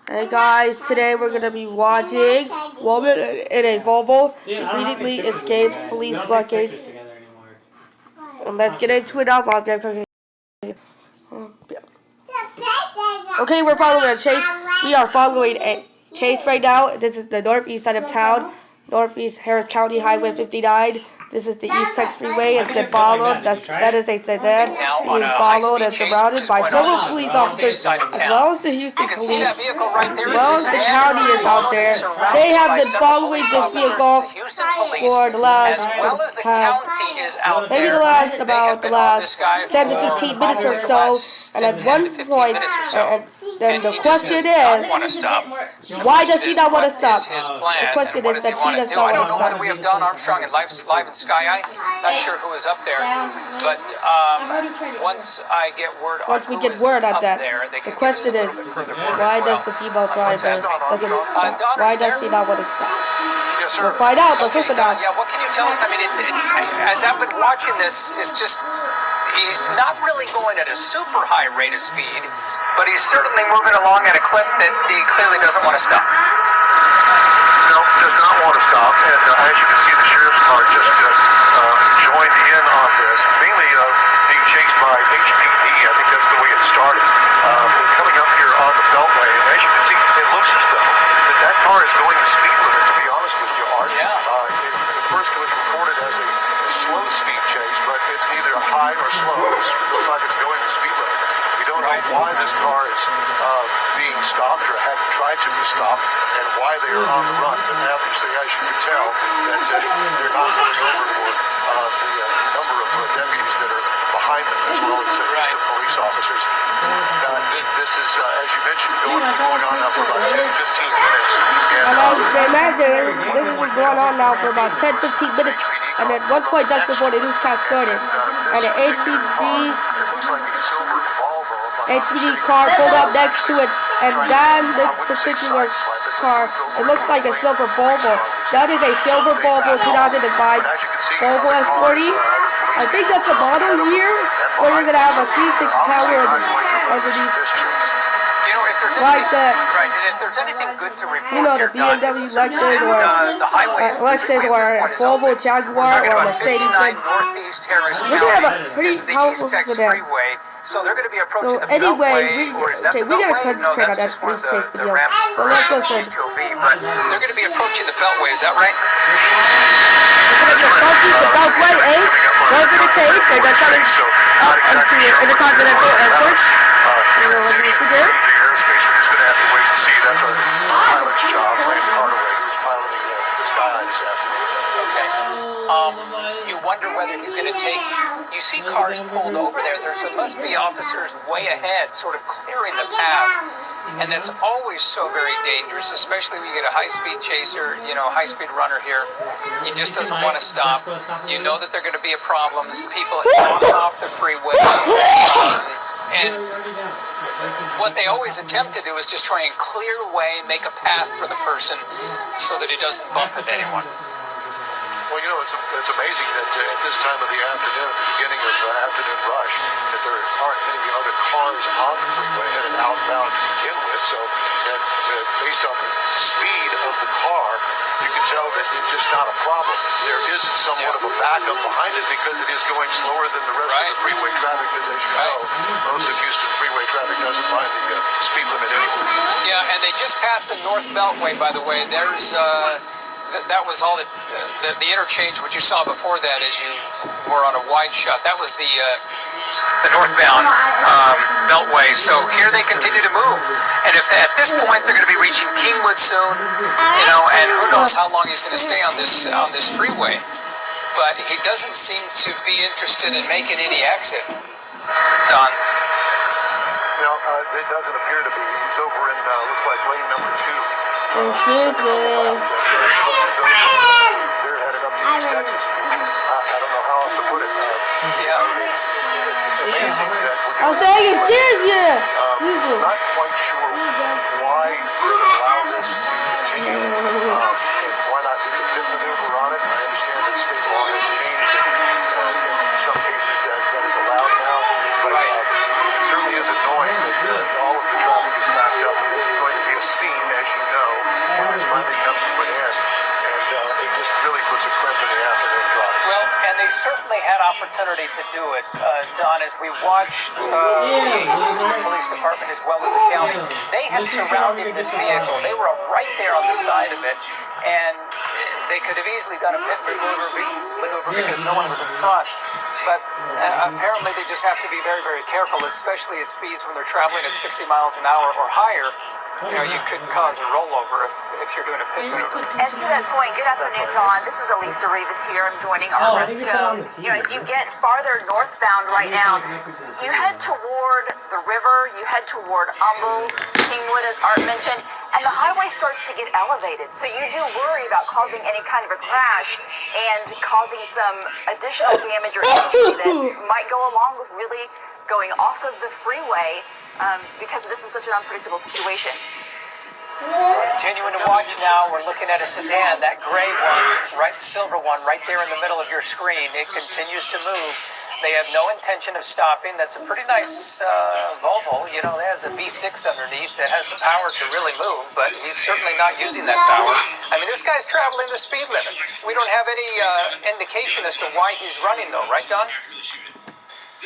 Hey guys, today we're gonna be watching woman in a Volvo immediately escapes police blockades. And let's get into it now. Okay, we're following a chase. We are following a chase right now. This is the northeast side of town, northeast Harris County Highway 59. This is the East Texas Freeway. It's been followed. That is a sedan being followed and surrounded by several police officers, as well as the Houston police, as well as the county is out there. They have been following this vehicle for the last, maybe the last 10 to 15 minutes or so. And at one point, then the question is, why does she not want to stop? The question is that she does not want to stop. I don't know whether we have done Armstrong and Live in Sky Eye. Not sure who is up there, but once I get word on once we get word on that, the question is, why does the female driver why does she not want to stop? Yes, we'll find out. Let's listen now. Yeah, what can you tell us? I mean, as I've been watching this, it's just he's not really going at a super high rate of speed, but he's certainly moving along at a clip that he clearly doesn't want to stop. No, does not want to stop, and as you can see, the sheriff's car just joined in on this, mainly being chased by HPD. I think that's the way it started. Coming up here on the Beltway, and as you can see, it looks as though that car is going the speed limit, to be honest with you, Art. Yeah. At first it was reported as a slow speed chase, but it's neither high nor slow. It looks like it's going the speed limit. We don't know why this car is being stopped or had tried to be stopped and why they are on the run. But obviously, as you can tell, that they're not going over for the number of deputies that are behind them, as well as the police officers. This is, as you mentioned, going on now for about 10, 15 minutes. And imagine this has been going on now for about 10, 15 minutes. And at one point, just before the newscast started, and an HPD car pulled up next to it, and down this particular car, it looks like a silver Volvo. That is a silver Volvo 2005 Volvo S40. I think that's the model here, where you're going to have a V6 powered underneath. Like that. Right, and if there's anything good to report, you know, the BMW Lexus or a Volvo Jaguar or a Mercedes-Benz. We're going to have a pretty powerful sedan. So they're going to be approaching the anyway, Beltway, we gotta concentrate on that police chase video. So let's listen. But they're going to be approaching the Beltway, is that right? They're going to be approaching the Beltway, going for the chase. They're coming up into Intercontinental Airport. You know what we need to do? We're just going to have to wait and see. That's our pilot's job, Randy Carterway, who's piloting the Sky Eye this afternoon. Okay. You wonder whether he's going to take. You see cars pulled over there. There must be officers way ahead, sort of clearing the path, and that's always so very dangerous, especially when you get a high-speed chaser, high-speed runner here. He just doesn't want to stop. You know that there are going to be problems. People off the freeway, and what they always attempt to do is just try and clear a way, make a path for the person, so that he doesn't bump into anyone. Well, it's amazing that at this time of the afternoon, at the beginning of the afternoon rush, that there aren't many other cars on the freeway headed outbound to begin with. So, based on the speed of the car, you can tell that it's just not a problem. There is somewhat of a backup behind it because it is going slower than the rest of the freeway traffic, as you know. Most of Houston freeway traffic doesn't mind the speed limit anyway. Yeah, and they just passed the North Beltway, by the way. There's that was all the interchange, which you saw before that as you were on a wide shot. That was the northbound Beltway. So here they continue to move. And if at this point they're going to be reaching Kingwood soon, and who knows how long he's going to stay on this freeway. But he doesn't seem to be interested in making any exit. Don. Well, it doesn't appear to be. He's over in, looks like lane number 2. Excuse me. They're headed up to East Texas. I don't know how else to put it. It's amazing that I'm saying excuse you. Not quite sure why they allow this to continue. Why not do the pit maneuver on it? I understand that state law has changed in some cases that is allowed now. But it certainly is annoying that all of the traffic is backed up. And this is going to be a certainly had opportunity to do it, Don, as we watched the Houston Police Department as well as the county. They had surrounded this vehicle. They were right there on the side of it, and they could have easily done a pit maneuver because no one was in front. But apparently they just have to be very, very careful, especially at speeds when they're traveling at 60 miles an hour or higher. You know, you could cause a rollover if you're doing a pit maneuver. And to that point, good afternoon, Don. This is Elisa Rivas here. I'm joining our Resco. You know, as you get farther northbound right now, you head toward the river, you head toward Humble, Kingwood, as Art mentioned, and the highway starts to get elevated. So you do worry about causing any kind of a crash and causing some additional damage or injury that might go along with really going off of the freeway because this is such an unpredictable situation. Continuing to watch now, we're looking at a sedan, that gray one, silver one, right there in the middle of your screen. It continues to move. They have no intention of stopping. That's a pretty nice Volvo. You know, it has a V6 underneath that has the power to really move, but he's certainly not using that power. I mean, this guy's traveling the speed limit. We don't have any indication as to why he's running, though, right, Don?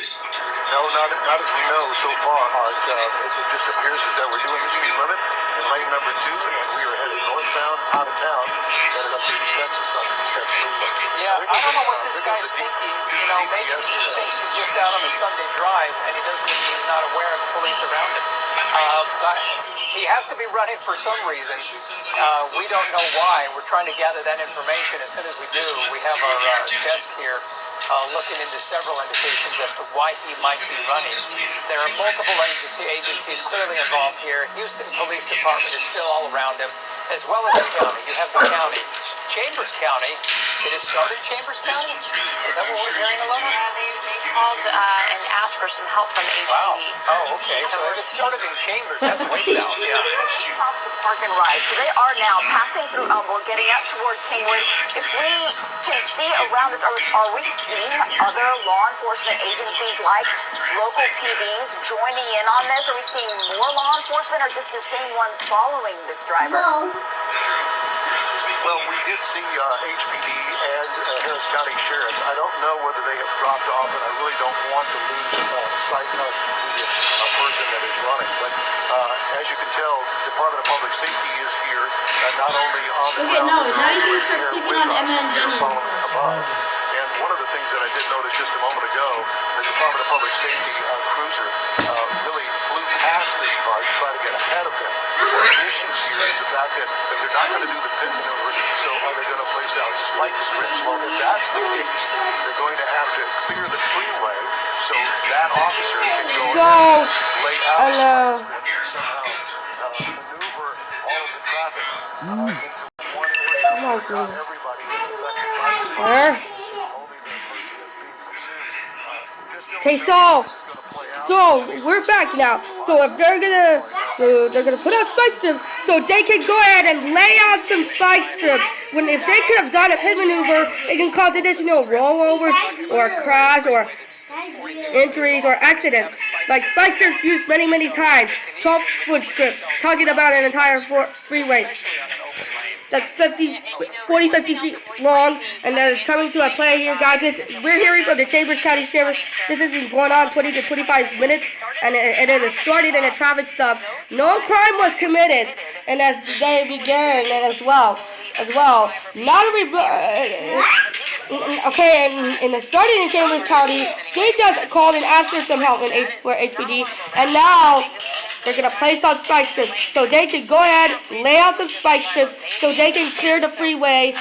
No, not as we know so far, Art. It just appears as though we're doing the speed limit in lane number 2, and we are headed northbound out of town, headed up to East Texas on the East Texas Freeway. Yeah, I don't know what this guy's thinking. You know, maybe he just thinks he's just out on a Sunday drive, and he's not aware of the police around him. But he has to be running for some reason. We don't know why. We're trying to gather that information. As soon as we do, we have our desk here looking into several indications as to why he might be running. There are multiple agencies clearly involved here. Houston Police Department is still all around him, as well as the county. You have the county. Chambers County. Did it start in Chambers County? Is that what we're hearing, Alana? They called and asked for some help from HPD. Wow. Oh, okay. So if it started in Chambers, that's way south. Yeah. Across the park and ride. So they are now passing through Humble, getting up toward Kingwood. If we can see around this, are we seeing other law enforcement agencies like local PDs joining in on this? Are we seeing more law enforcement or just the same ones following this driver? No. Well, we did see HPD and Harris County Sheriffs. I don't know whether they have dropped off, and I really don't want to lose sight of the person that is running. But as you can tell, Department of Public Safety is here, not only on the ground, now you can start clicking on MND above. And one of the things that I did notice just a moment ago, the Department of Public Safety cruiser really flew past this car to try to get ahead of him. One of the issues here is the fact that they're not going to do the pit maneuver, so are they going to place out spike strips? Well, if that's the case, they're going to have to clear the freeway so that officer can go and lay out spike strips, maneuver all of the traffic into one area. Not everybody is affected by this. Okay, so we're back now. So if they're gonna put out spike strips, so they can go ahead and lay out some spike strips. When if they could have done a pit maneuver, it can cause additional rollovers or crash or injuries or accidents. Like spike strips used many times. 12-foot strips, talking about an entire freeway that's 40-50 feet long, and that is coming to a play here, guys. We're hearing from the Chambers County Sheriff. This has been going on 20 to 25 minutes, and it started in a traffic stop. No crime was committed, and as the day began, and as well. Not okay, and it started in Chambers County. They just called and asked for some help for HPD, and now they're going to place out spike strips so they can go ahead, lay out some spike strips so they can clear the freeway.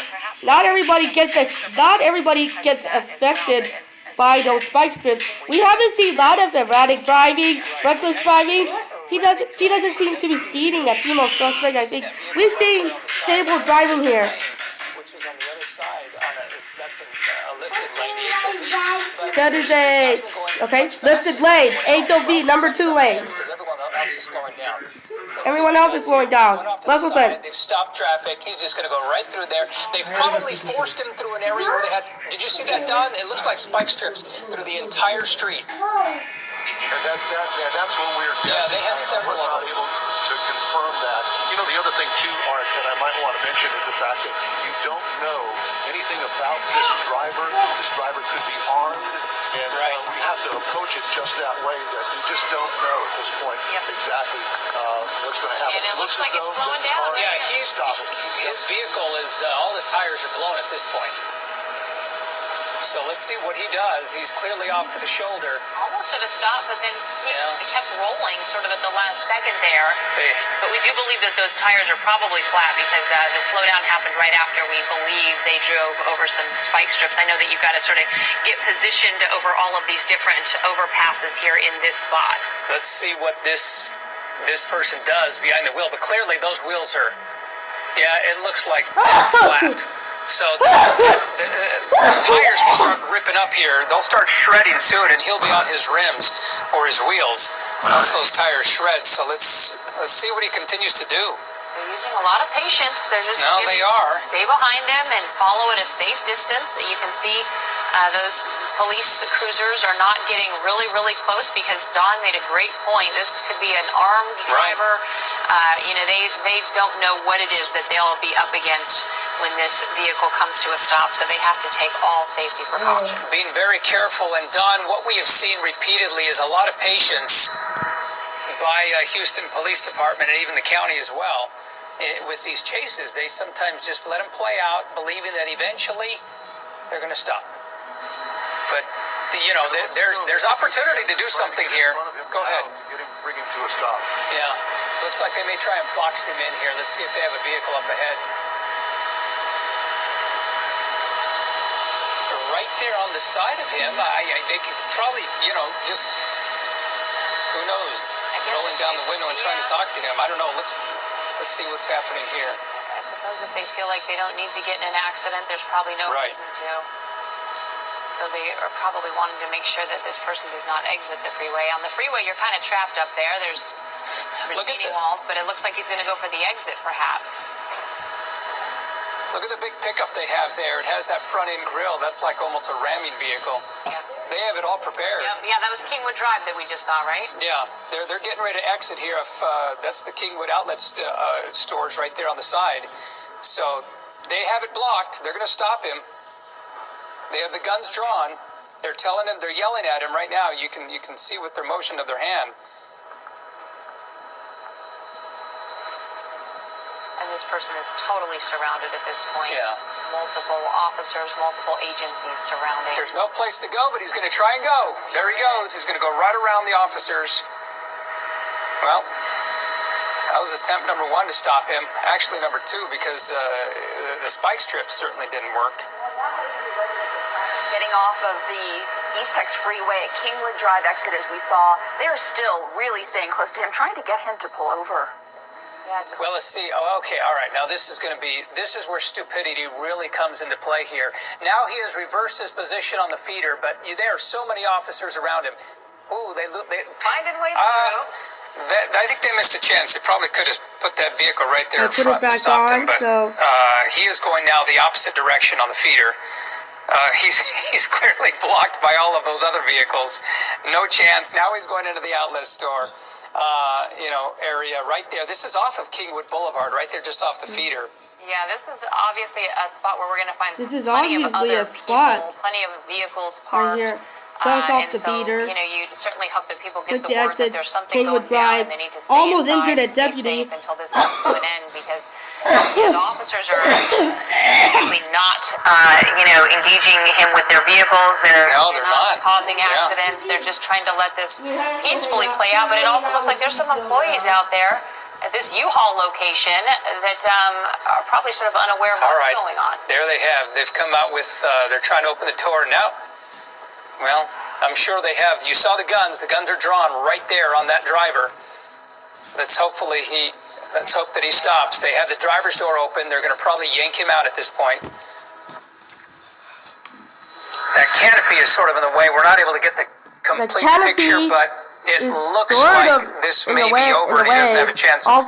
Not everybody gets affected by those spike strips. We haven't seen a lot of erratic driving, reckless driving. She doesn't seem to be speeding, that female suspect, I think. We've seen stable driving here. Which is on the other side. That's a lifted lane, That is a, lifted lane, HOV, number 2 lane. Because everyone else is slowing down. Everyone else is slowing down. Let's listen. They've stopped traffic. He's just going to go right through there. They've probably forced him through an area where they had, did you see that, Don? It looks like spike strips through the entire street. And that's what we're guessing. Yeah, they had several of them. Able to confirm that. You the other thing too, Art, that I might want to mention is the fact that you don't know anything about this driver. This driver could be armed, and we have to approach it just that way, that you just don't know at this point exactly what's going to happen. And it looks like it's slowing down. Yeah, his vehicle is, all his tires are blown at this point. So let's see what he does. He's clearly off to the shoulder. Almost at a stop, but then he kept rolling sort of at the last second there. But we do believe that those tires are probably flat because the slowdown happened right after we believe they drove over some spike strips. I know that you've got to sort of get positioned over all of these different overpasses here in this spot. Let's see what this person does behind the wheel. But clearly those wheels are, it looks like flat. So the tires will start ripping up here. They'll start shredding soon, and he'll be on his rims or his wheels once those tires shred. So let's see what he continues to do. They're using a lot of patience. They're just they are. Stay behind him and follow at a safe distance. You can see those police cruisers are not getting really, really close because Don made a great point. This could be an armed driver. They don't know what it is that they'll be up against when this vehicle comes to a stop, so they have to take all safety precautions. Being very careful, and Don, what we have seen repeatedly is a lot of patience by Houston Police Department and even the county as well with these chases. They sometimes just let them play out, believing that eventually they're going to stop. But there's opportunity to do something here. Go ahead. Bring him to a stop. Yeah, looks like they may try and box him in here. Let's see if they have a vehicle up ahead. Right there on the side of him, they could probably, just, who knows, rolling down the window and trying to talk to him. I don't know. Let's see what's happening here. I suppose if they feel like they don't need to get in an accident, there's probably no reason to. So they are probably wanting to make sure that this person does not exit the freeway. On the freeway, you're kind of trapped up there. There's retaining walls, but it looks like he's going to go for the exit, perhaps. Look at the big pickup they have there. It has that front-end grill. That's like almost a ramming vehicle. Yeah. They have it all prepared. Yeah, that was Kingwood Drive that we just saw, right? Yeah, they're getting ready to exit here. That's the Kingwood outlet stores right there on the side. So they have it blocked. They're going to stop him. They have the guns drawn. They're telling him. They're yelling at him right now. You can see with their motion of their hand. And this person is totally surrounded at this point. Yeah. Multiple officers, multiple agencies surrounding. There's no place to go, but he's going to try and go. There he goes. He's going to go right around the officers. Well, that was attempt number 1 to stop him. Actually, number 2, because the spike strip certainly didn't work. Getting off of the East Texas Freeway at Kingwood Drive exit, as we saw, they're still really staying close to him, trying to get him to pull over. Well, let's see. Oh, okay. All right. Now, this is where stupidity really comes into play here. Now he has reversed his position on the feeder, but there are so many officers around him. Ooh, they finding ways through. I think they missed a chance. They probably could have put that vehicle right there in put front it back and stopped on, him, but so he is going now the opposite direction on the feeder. He's clearly blocked by all of those other vehicles. No chance. Now he's going into the outlet store. Area right there. This is off of Kingwood Boulevard, right there, just off the feeder. Yeah, this is obviously a spot where we're going to find plenty of other people, plenty of vehicles parked. Right here. Just off the feeder. You certainly hope that people get Took the word exit, that there's something Kingwood going down Drive, and they need to stay almost inside, injured a stay deputy. safe until this comes to an end, because the officers are specifically not, engaging him with their vehicles. They're not causing accidents. They're just trying to let this peacefully play out. But it also looks like there's some employees out there at this U-Haul location that are probably sort of unaware of what's going on. There they have. They've come out with, they're trying to open the door now. Well, I'm sure they have. You saw the guns. The guns are drawn right there on that driver. Let's hope that he stops. They have the driver's door open. They're going to probably yank him out at this point. That canopy is sort of in the way. We're not able to get the complete picture, but it looks like this may be over. He doesn't have a chance of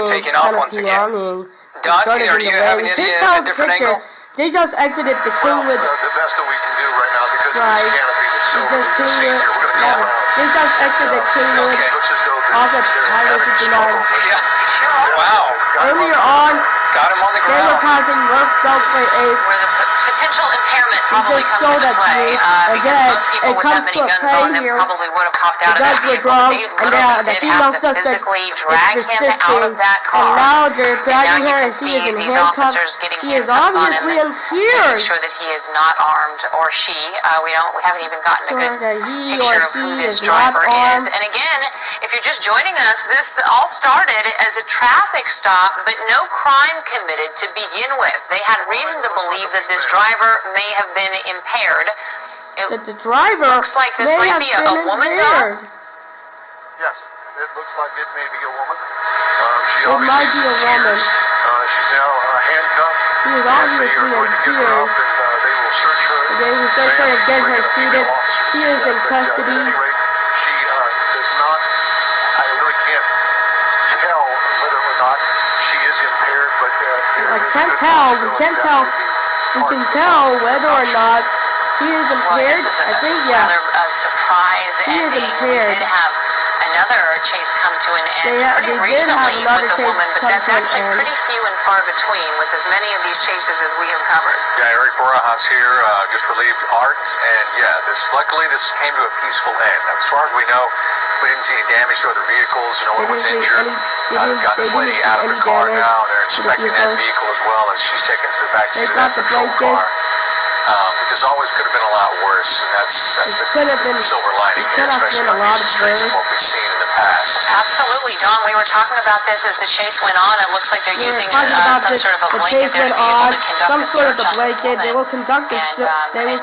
taking off once again. Don, are you having a different angle? They just exited the Kingwood. The best that we can do right now, because of this canopy that's so They just exited Kingwood off at Highway 59. Yeah. Wow. passing North Beltway 8. Where the potential impairment He probably just comes showed into that to play. you, and Because then most people it with comes that to many a guns on play them here. probably would have hopped out The of that guns were vehicle. drawn, They and literally the did female have to suspect physically is drag him out of persisting, that and car. now they're dragging you her, can and she see is in these handcuffs. officers getting She is handcuffs on him, obviously in making tears. sure that he is not armed, or she. We haven't even gotten a good That he picture or of who she this is not driver is. armed. And again, if you're just joining us, this all started as a traffic stop, but no crime committed to begin with. They had reason to believe that this driver may have been impaired. That the driver looks like this may might have be been a woman impaired. Yes, it looks like it may be a woman. It might be a woman. She's now handcuffed. She is They obviously are going in to get her tears. up, and they will search her. They will search her and get her seated. She is in custody. At any rate, she does not. I really can't tell whether or not she is impaired, but I can't tell. We can't tell. We can tell whether or not she is impaired. I think, yeah. Rather a surprise She is ending. impaired. We did have another chase come to an end They pretty did have recently another with the chase woman, but come that's to an actually end. pretty few and far between with as many of these chases as we have covered. Yeah, Eric Barajas here, just relieved Art, and luckily this came to a peaceful end. As far as we know, we didn't see any damage to other vehicles, no one was injured. They've got this lady out of the car now, they're inspecting that vehicle as well as she's taken to the back seat of that patrol car. This always could have been a lot worse, and that's the silver lining here, especially on these streets and what we've seen in the past. Absolutely, Don. We were talking about this as the chase went on. It looks like they're using some sort of a the blanket chase there went to be able on, to conduct some a sort of search a on this blanket. woman. They will conduct a maybe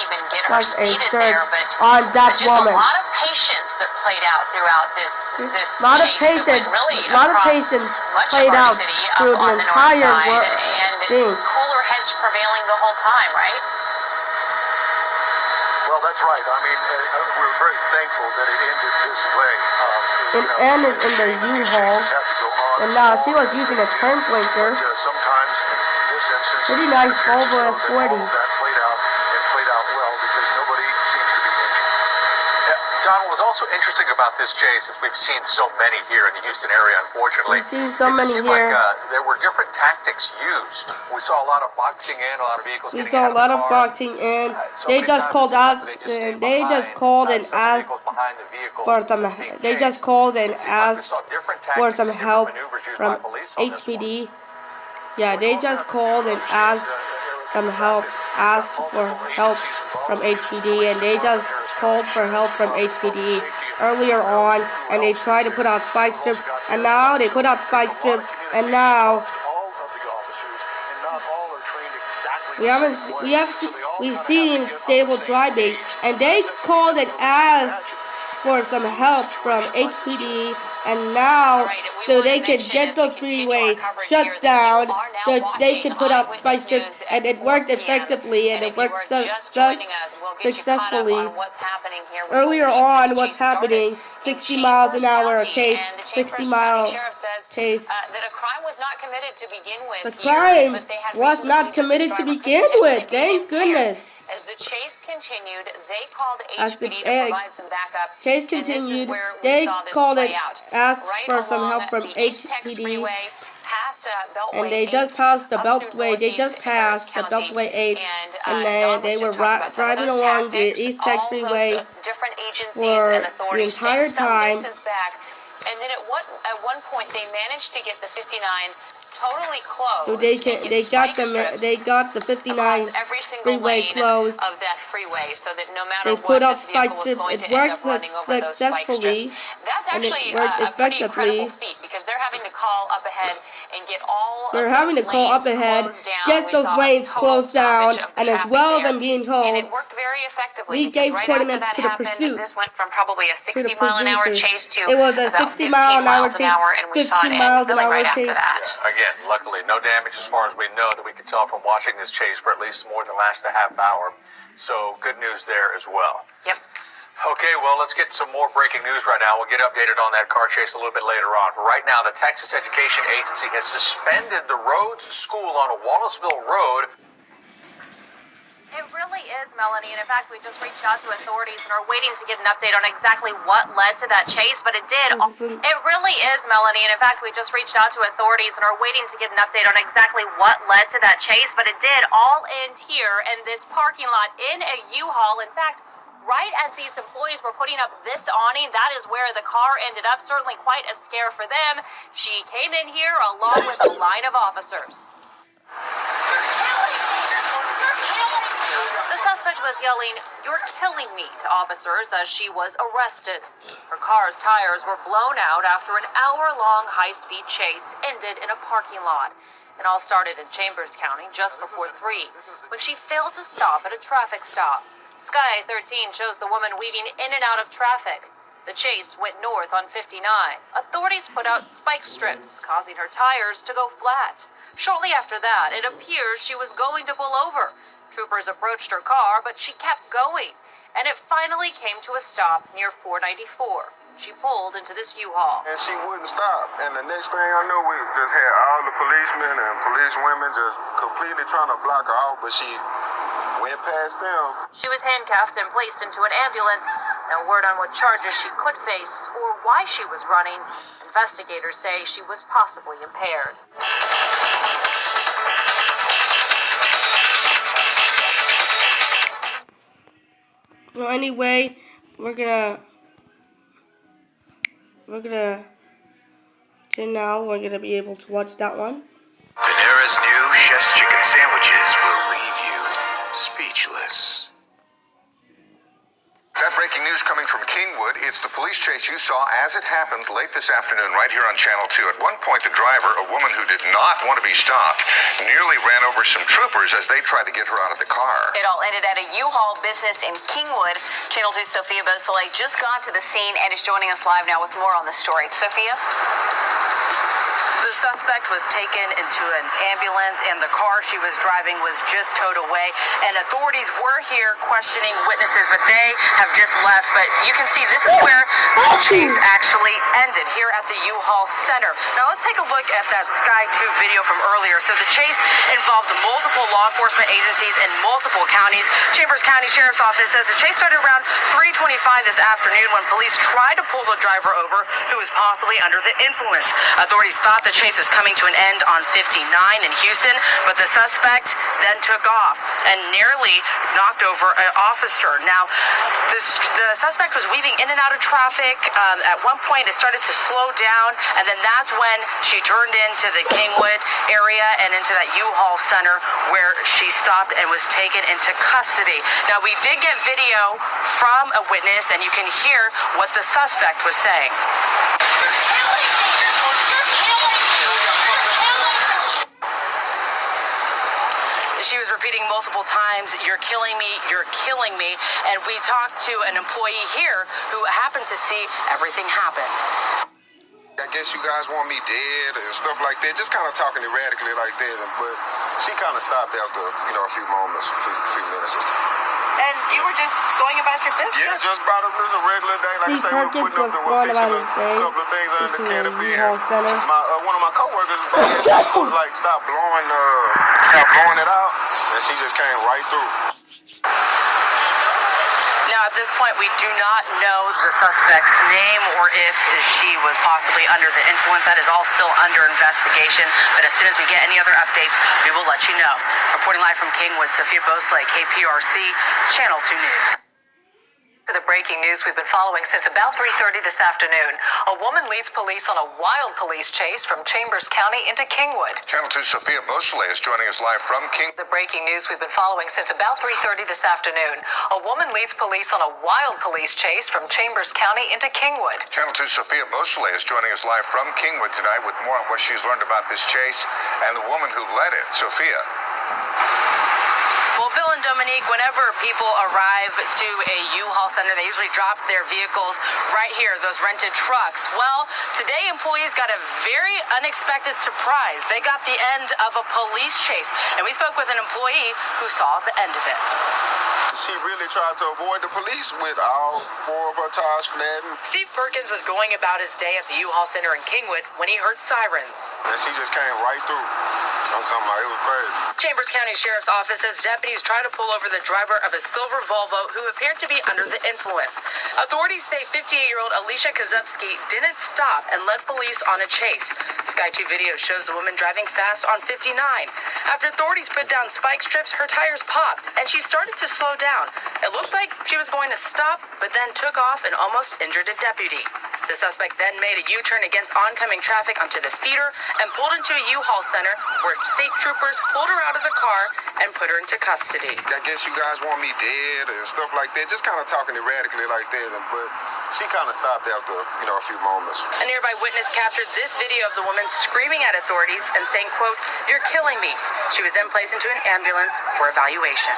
even get her a seated search there, but on that just woman. a lot of patience that played out throughout this lot of chase patience, that went really lot of across patience much played of our out city through up the on the entire north side, and thing. cooler heads prevailing the whole time, right? Well, that's right. I mean, we're very thankful that it ended this way. It ended in the U-Haul, and now she was using a turn blinker. Sometimes, in this instance, Pretty nice Volvo S40. All of that played out well because nobody seems to be injured. Don, what was also interesting about this chase, since we've seen so many here in the Houston area, unfortunately, We've seen so many seemed here. like there were different tactics used. We saw a lot of boxing in, a lot of vehicles We getting saw a out lot of of the car. boxing in. So They many just times called it seems out. that they just stayed They just behind, called and some asked vehicles behind the vehicle for some. that's being They just chased. called and It seemed like we asked saw different for tactics some and different help maneuvers used from by police on this one. HPD. Yeah, they just called and asked some help. Asked for help from HPD, and they just called for help from HPD earlier on, and they tried to put out spike strips, and now they put out spike strips, and now we've seen stable driving, and they called and asked for some help from HPD, and now so they can get those freeway shut down, so they can put out spike strips, and it worked effectively, and it worked successfully. Earlier on, what's happening, 60 miles an hour chase, 60-mile chase. That a crime was not committed to begin with. The crime was not committed to begin with, thank goodness. As the chase continued, they called HPD to provide some backup. Chase continued. They called it, asked for some help from HPD, and they just passed the Beltway. They just passed the Beltway 8, and then they were driving along the East Tex Freeway for the entire time. And then at one point they managed to get the 59 totally closed. So they got the 59 freeway closed. Of that freeway, so that no matter they put what, up this vehicle spike was strips. going It to end up worked running over those spike successfully, strips. That's and actually it worked a pretty effectively. incredible feat because they're having to call up ahead and get all They're of having those to call up lanes ahead, closed down. get We those saw a lanes total closed down, stoppage of the and as traffic well as there. I'm being And told, it worked very effectively we because gave right coordinates after that to the happened, pursuit. this went from probably a To the 60-mile-an-hour producers. chase to It was a about 60 15 mile an hour miles an chase, hour, and we saw it 15 end miles an really hour right after chase. that. Again, luckily, no damage as far as we know that we could tell from watching this chase for at least more than the last half hour. So good news there as well. Yep. Okay, well, let's get some more breaking news right now. We'll get updated on that car chase a little bit later on. But right now, the Texas Education Agency has suspended the Rhodes School on Wallaceville Road. It really really is, Melanie, and in fact, we just reached out to authorities and are waiting to get an update on exactly what led to that chase, but it did. It really is, Melanie, and in fact, we just reached out to authorities and are waiting to get an update on exactly what led to that chase, but it did all end here in this parking lot in a U-Haul. In fact, right as these employees were putting up this awning, that is where the car ended up. Certainly quite a scare for them. She came in here along with a line of officers. The suspect was yelling, "You're killing me," to officers as she was arrested. Her car's tires were blown out after an hour-long high-speed chase ended in a parking lot. It all started in Chambers County just before 3 when she failed to stop at a traffic stop. Sky 13 shows the woman weaving in and out of traffic. The chase went north on 59. Authorities put out spike strips, causing her tires to go flat. Shortly after that, it appears she was going to pull over. Troopers approached her car, but she kept going, and it finally came to a stop near 494. She pulled into this U-Haul. And she wouldn't stop. And the next thing I know, we just had all the policemen and police women just completely trying to block her out, but she went past them. She was handcuffed and placed into an ambulance. No word on what charges she could face or why she was running. Investigators say she was possibly impaired. Well, anyway, we're gonna be able to watch that one. Panera's new Chef's Chicken Sandwiches will leave you speechless. That breaking news coming from Kingwood. It's the police chase you saw as it happened late this afternoon right here on Channel 2. At one point, the driver, a woman who did not want to be stopped, nearly ran over some troopers as they tried to get her out of the car. It all ended at a U-Haul business in Kingwood. Channel 2's Sophia Beausoleil just got to the scene and is joining us live now with more on the story. Sophia? The suspect was taken into an ambulance, and the car she was driving was just towed away. And authorities were here questioning witnesses, but they have just left. But you can see this is where the chase actually ended, here at the U-Haul Center. Now let's take a look at that Sky 2 video from earlier. So the chase involved multiple law enforcement agencies in multiple counties. Chambers County Sheriff's Office says the chase started around 3:25 this afternoon when police tried to pull the driver over, who was possibly under the influence. Authorities thought the chase was coming to an end on 59 in Houston, but the suspect then took off and nearly knocked over an officer. Now, the suspect was weaving in and out of traffic. At one point, it started to slow down, and then that's when she turned into the Kingwood area and into that U-Haul Center where she stopped and was taken into custody. Now, we did get video from a witness, and you can hear what the suspect was saying. She was repeating multiple times, "You're killing me, you're killing me." And we talked to an employee here who happened to see everything happen. I guess you guys want me dead and stuff like that, just kind of talking erratically like that. But she kind of stopped after, a few moments, a few minutes. And you were just going about your business? Yeah, just about a regular day. Like I say, we're putting up a couple of things under the canopy. One of my coworkers stopped blowing it out, and she just came right through. Now, at this point, we do not know the suspect's name or if she was possibly under the influence. That is all still under investigation. But as soon as we get any other updates, we will let you know. Reporting live from Kingwood, Sophia Beausoleil, KPRC, Channel 2 News. To the breaking news we've been following since about 3:30 this afternoon. A woman leads police on a wild police chase from Chambers County into Kingwood. Channel 2's Sophia Beausoleil is joining us live from Kingwood. The breaking news we've been following since about 3:30 this afternoon. A woman leads police on a wild police chase from Chambers County into Kingwood. Channel 2's Sophia Beausoleil is joining us live from Kingwood tonight with more on what she's learned about this chase and the woman who led it. Sophia. Well, Bill and Dominique, whenever people arrive to a U-Haul Center, they usually drop their vehicles right here, those rented trucks. Well, today employees got a very unexpected surprise. They got the end of a police chase, and we spoke with an employee who saw the end of it. She really tried to avoid the police with all 4 of her tires flattened. Steve Perkins was going about his day at the U-Haul Center in Kingwood when he heard sirens. And she just came right through. I'm talking about, it was crazy. Chambers County Sheriff's Office says deputies tried to pull over the driver of a silver Volvo who appeared to be under the influence. Authorities say 58-year-old Alicia Kozubski didn't stop and led police on a chase. Sky 2 video shows the woman driving fast on 59. After authorities put down spike strips, her tires popped and she started to slow down. It looked like she was going to stop, but then took off and almost injured a deputy. The suspect then made a U-turn against oncoming traffic onto the feeder and pulled into a U-Haul center where state troopers pulled her out of the car and put her into custody. I guess you guys want me dead and stuff like that, just kind of talking erratically like that, but she kind of stopped after, a few moments. A nearby witness captured this video of the woman screaming at authorities and saying, quote, "You're killing me." She was then placed into an ambulance for evaluation.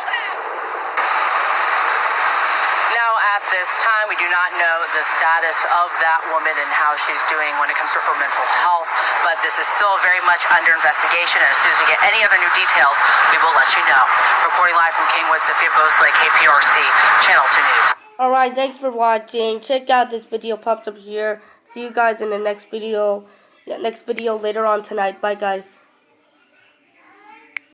Now, at this time, we do not know the status of that woman and how she's doing when it comes to her mental health, but this is still very much under investigation, and as soon as we get any other new details, we will let you know. Reporting live from Kingwood, Sophia Bosley, KPRC, Channel 2 News. Alright, thanks for watching. Check out this video pops up here. See you guys in the next video later on tonight. Bye, guys.